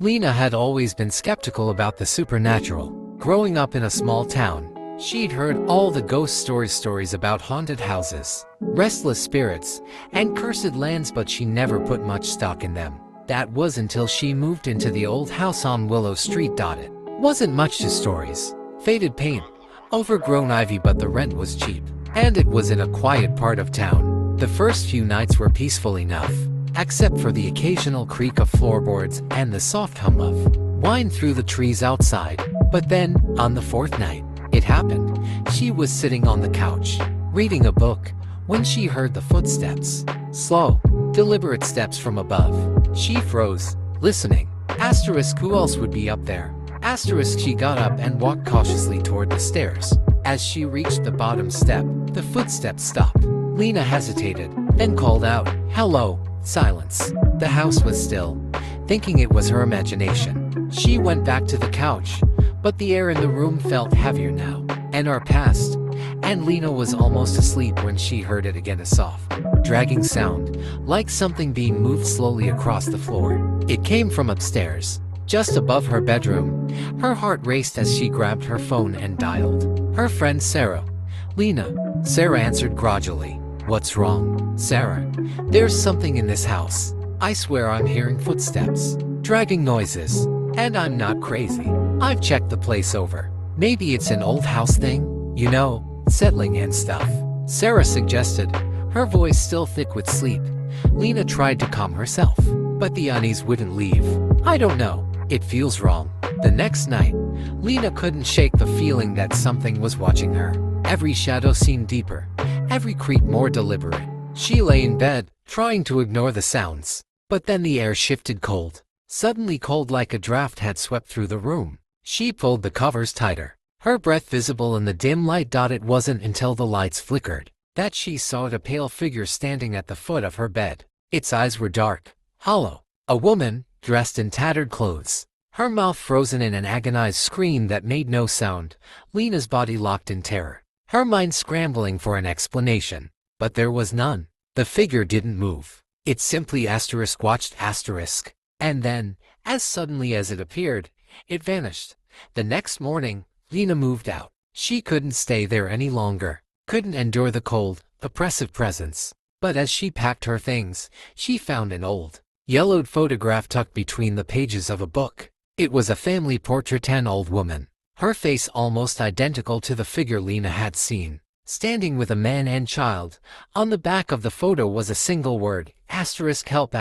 Lena had always been skeptical about the supernatural. Growing up in a small town, she'd heard all the ghost stories about haunted houses, restless spirits, and cursed lands, but she never put much stock in them. That was until she moved into the old house on Willow Street. It wasn't much to stories. Faded paint, overgrown ivy, but the rent was cheap. And it was in a quiet part of town. The first few nights were peaceful enough, except for the occasional creak of floorboards and the soft hum of wind through the trees outside. But then, on the fourth night, it happened. She was sitting on the couch, reading a book, when she heard the footsteps. Slow, deliberate steps from above. She froze, listening. Asterisk, who else would be up there? Asterisk, she got up and walked cautiously toward the stairs. As she reached the bottom step, the footsteps stopped. Lena hesitated, then called out, "Hello." Silence. The house was still, thinking it was her imagination. She went back to the couch, but the air in the room felt heavier now. An hour passed, and Lena was almost asleep when she heard it again, a soft, dragging sound, like something being moved slowly across the floor. It came from upstairs, just above her bedroom. Her heart raced as she grabbed her phone and dialed her friend Sarah. "Lena," Sarah answered grudgingly. "What's wrong, Sarah?" "There's something in this house. I swear I'm hearing footsteps, dragging noises, and I'm not crazy. I've checked the place over. Maybe it's an old house thing, you know, settling and stuff," Sarah suggested, her voice still thick with sleep. Lena tried to calm herself, but the unease wouldn't leave. "I don't know. It feels wrong." The next night, Lena couldn't shake the feeling that something was watching her. Every shadow seemed deeper, every creak more deliberate. She lay in bed, trying to ignore the sounds. But then the air shifted cold, suddenly cold, like a draft had swept through the room. She pulled the covers tighter, her breath visible in the dim light. It wasn't until the lights flickered that she saw a pale figure standing at the foot of her bed. Its eyes were dark, hollow. A woman, dressed in tattered clothes, her mouth frozen in an agonized scream that made no sound. Lena's body locked in terror, her mind scrambling for an explanation. But there was none. The figure didn't move. It simply watched and then, as suddenly as it appeared, it vanished. The next morning, Lena moved out. She couldn't stay there any longer, couldn't endure the cold, oppressive presence. But as she packed her things, she found an old, yellowed photograph tucked between the pages of a book. It was a family portrait, an old woman, her face almost identical to the figure Lena had seen, standing with a man and child. On the back of the photo was a single word, "help."